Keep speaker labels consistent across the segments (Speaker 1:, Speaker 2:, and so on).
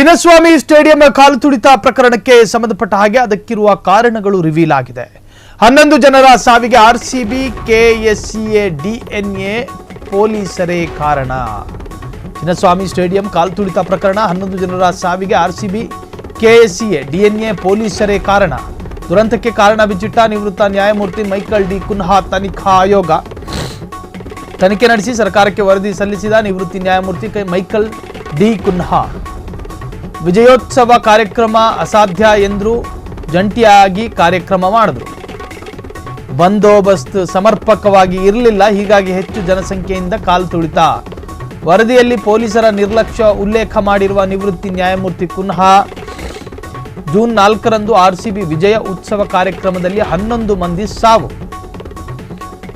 Speaker 1: Chinnaswamy stadium ಕಾಲು ತುಳಿತ ಪ್ರಕರಣಕ್ಕೆ ಸಂಬಂಧಪಟ್ಟ ಹಾಗೆ ಅದಕ್ಕಿರುವ ಕಾರಣಗಳು ರಿವೀಲ್ ಆಗಿದೆ. 11 ಜನರ ಸಾವಿಗೆ ಆರ್ಸಿಬಿ, ಕೆಎಸ್ಸಿಎ, ಡಿಎನ್ಎ ಪೊಲೀಸರೇ ಕಾರಣ. ಚಿನ್ನಸ್ವಾಮಿ ಸ್ಟೇಡಿಯಂ ಕಾಲು ತುಳಿತ ಪ್ರಕರಣ 11 ಜನರ ಸಾವಿಗೆ ಆರ್ಸಿಬಿ, ಕೆಎಸ್ಸಿಎ, ಡಿಎನ್ಎ ಪೊಲೀಸರೇ ಕಾರಣ. ದುರಂತಕ್ಕೆ ಕಾರಣ ಬಿಚ್ಚಿಟ್ಟ ನಿವೃತ್ತ ನ್ಯಾಯಮೂರ್ತಿ ಮೈಕಲ್ ಡಿ ಕುನ್ಹಾ ತನಿಖಾ ಆಯೋಗ. ತನಿಖೆ ನಡೆಸಿ ಸರ್ಕಾರಕ್ಕೆ ವರದಿ ಸಲ್ಲಿಸಿದ ನಿವೃತ್ತಿ ನ್ಯಾಯಮೂರ್ತಿ ಮೈಕಲ್ ಡಿ ಕುನ್ಹಾ ವಿಜಯೋತ್ಸವ ಕಾರ್ಯಕ್ರಮ ಅಸಾಧ್ಯ ಎಂದ್ರು ಜಂಟಿಯಾಗಿ ಕಾರ್ಯಕ್ರಮ ಮಾಡಿದ್ರು. ಬಂದೋಬಸ್ತ್ ಸಮರ್ಪಕವಾಗಿ ಇರಲಿಲ್ಲ, ಹೀಗಾಗಿ ಹೆಚ್ಚು ಜನಸಂಖ್ಯೆಯಿಂದ ಕಾಲು ತುಳಿತ. ವರದಿಯಲ್ಲಿ ಪೊಲೀಸರ ನಿರ್ಲಕ್ಷ್ಯ ಉಲ್ಲೇಖ ಮಾಡಿರುವ ನಿವೃತ್ತಿ ನ್ಯಾಯಮೂರ್ತಿ ಕುನ್ಹಾ ಜೂನ್ 4ರಂದು ಆರ್ಸಿಬಿ ವಿಜಯ ಉತ್ಸವ ಕಾರ್ಯಕ್ರಮದಲ್ಲಿ 11 ಮಂದಿ ಸಾವು.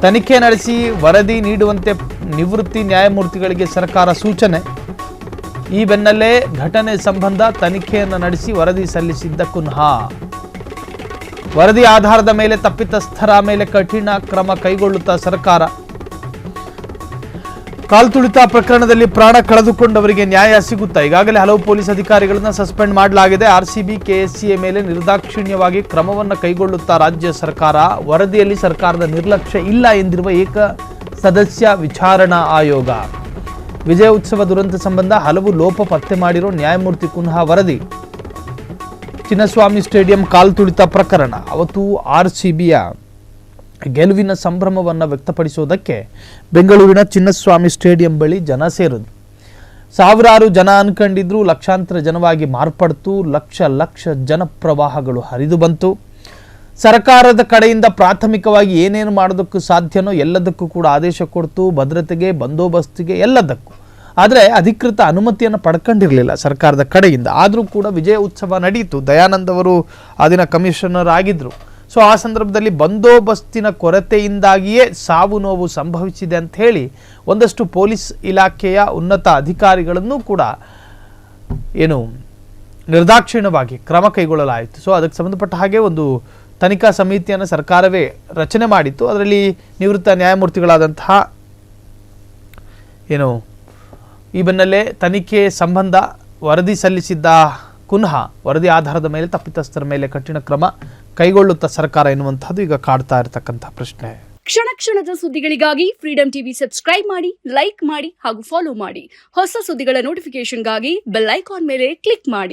Speaker 1: ತನಿಖೆ ನಡೆಸಿ ವರದಿ ನೀಡುವಂತೆ ನಿವೃತ್ತಿ ನ್ಯಾಯಮೂರ್ತಿಗಳಿಗೆ ಸರ್ಕಾರ ಸೂಚನೆ. ಈ ಬೆನ್ನಲ್ಲೇ ಘಟನೆ ಸಂಬಂಧ ತನಿಖೆಯನ್ನು ನಡೆಸಿ ವರದಿ ಸಲ್ಲಿಸಿದ್ದ ಕುನ್ಹಾ ವರದಿ ಆಧಾರದ ಮೇಲೆ ತಪ್ಪಿತಸ್ಥರ ಮೇಲೆ ಕಠಿಣ ಕ್ರಮ ಕೈಗೊಳ್ಳುತ್ತಾ ಸರ್ಕಾರ. ಕಾಲು ತುಳಿತ ಪ್ರಕರಣದಲ್ಲಿ ಪ್ರಾಣ ಕಳೆದುಕೊಂಡವರಿಗೆ ನ್ಯಾಯ ಸಿಗುತ್ತಾ? ಈಗಾಗಲೇ ಹಲವು ಪೊಲೀಸ್ ಅಧಿಕಾರಿಗಳನ್ನು ಸಸ್ಪೆಂಡ್ ಮಾಡಲಾಗಿದೆ. ಆರ್ಸಿಬಿ, ಕೆಎಸ್ಸಿಎ ಮೇಲೆ ನಿರ್ದಾಕ್ಷಿಣ್ಯವಾಗಿ ಕ್ರಮವನ್ನು ಕೈಗೊಳ್ಳುತ್ತಾ ರಾಜ್ಯ ಸರ್ಕಾರ. ವರದಿಯಲ್ಲಿ ಸರ್ಕಾರದ ನಿರ್ಲಕ್ಷ್ಯ ಇಲ್ಲ ಎಂದಿರುವ ಏಕ ಸದಸ್ಯ ವಿಚಾರಣಾ ಆಯೋಗ. ವಿಜಯ ಉತ್ಸವ ದುರಂತ ಸಂಬಂಧ ಹಲವು ಲೋಪ ಪತ್ತೆ ಮಾಡಿರೋ ನ್ಯಾಯಮೂರ್ತಿ ಕುನ್ಹಾ ವರದಿ. ಚಿನ್ನಸ್ವಾಮಿ ಸ್ಟೇಡಿಯಂ ಕಾಲು ತುಳಿತ ಪ್ರಕರಣ. ಅವತ್ತು ಆರ್ಸಿಬಿಯ ಗೆಲುವಿನ ಸಂಭ್ರಮವನ್ನು ವ್ಯಕ್ತಪಡಿಸುವುದಕ್ಕೆ ಬೆಂಗಳೂರಿನ ಚಿನ್ನಸ್ವಾಮಿ ಸ್ಟೇಡಿಯಂ ಬಳಿ ಜನ ಸೇರಿದ್ರು. ಸಾವಿರಾರು ಜನ ಅನ್ಕೊಂಡಿದ್ರು, ಲಕ್ಷಾಂತರ ಜನವಾಗಿ ಮಾರ್ಪಡ್ತು. ಲಕ್ಷ ಲಕ್ಷ ಜನಪ್ರವಾಹಗಳು ಹರಿದು ಬಂತು. ಸರ್ಕಾರದ ಕಡೆಯಿಂದ ಪ್ರಾಥಮಿಕವಾಗಿ ಏನೇನು ಮಾಡೋದಕ್ಕೂ ಸಾಧ್ಯನೋ ಎಲ್ಲದಕ್ಕೂ ಕೂಡ ಆದೇಶ ಕೊಡ್ತು, ಭದ್ರತೆಗೆ, ಬಂದೋಬಸ್ತಿಗೆ, ಎಲ್ಲದಕ್ಕೂ. ಆದರೆ ಅಧಿಕೃತ ಅನುಮತಿಯನ್ನು ಪಡ್ಕೊಂಡಿರಲಿಲ್ಲ ಸರ್ಕಾರದ ಕಡೆಯಿಂದ. ಆದರೂ ಕೂಡ ವಿಜಯ ಉತ್ಸವ ನಡೆಯಿತು. ದಯಾನಂದ್ ಅವರು ಆ ದಿನ ಕಮಿಷನರ್ ಆಗಿದ್ದರು. ಸೊ ಆ ಸಂದರ್ಭದಲ್ಲಿ ಬಂದೋಬಸ್ತಿನ ಕೊರತೆಯಿಂದಾಗಿಯೇ ಸಾವು ನೋವು ಸಂಭವಿಸಿದೆ ಅಂತ ಹೇಳಿ ಒಂದಷ್ಟು ಪೊಲೀಸ್ ಇಲಾಖೆಯ ಉನ್ನತ ಅಧಿಕಾರಿಗಳನ್ನು ಕೂಡ ನಿರ್ದಾಕ್ಷಿಣ್ಯವಾಗಿ ಕ್ರಮ ಕೈಗೊಳ್ಳಲಾಯಿತು. ಸೊ ಅದಕ್ಕೆ ಸಂಬಂಧಪಟ್ಟ ಹಾಗೆ ಒಂದು ತನಿಖಾ ಸಮಿತಿಯನ್ನು ಸರ್ಕಾರವೇ ರಚನೆ ಮಾಡಿತ್ತು. ಅದರಲ್ಲಿ ನಿವೃತ್ತ ನ್ಯಾಯಮೂರ್ತಿಗಳಾದಂತಹ ಈ ಬೆನ್ನಲ್ಲೇ ತನಿಖೆ ಸಂಬಂಧ ವರದಿ ಸಲ್ಲಿಸಿದ್ದ ಕುನ್ಹಾ ವರದಿ ಆಧಾರದ ಮೇಲೆ ತಪ್ಪಿತಸ್ಥರ ಮೇಲೆ ಕಠಿಣ ಕ್ರಮ ಕೈಗೊಳ್ಳುತ್ತಾ ಸರ್ಕಾರ ಎನ್ನುವಂತಹದ್ದು ಈಗ ಕಾಡ್ತಾ ಇರತಕ್ಕಂತಹ ಪ್ರಶ್ನೆ.
Speaker 2: ಕ್ಷಣ ಕ್ಷಣದ ಸುದ್ದಿಗಳಿಗಾಗಿ ಫ್ರೀಡಂ ಟಿವಿ ಸಬ್ಸ್ಕ್ರೈಬ್ ಮಾಡಿ, ಲೈಕ್ ಮಾಡಿ ಹಾಗೂ ಫಾಲೋ ಮಾಡಿ. ಹೊಸ ಸುದ್ದಿಗಳ ನೋಟಿಫಿಕೇಶನ್ಗಾಗಿ ಬೆಲ್ ಐಕಾನ್ ಮೇಲೆ ಕ್ಲಿಕ್ ಮಾಡಿ.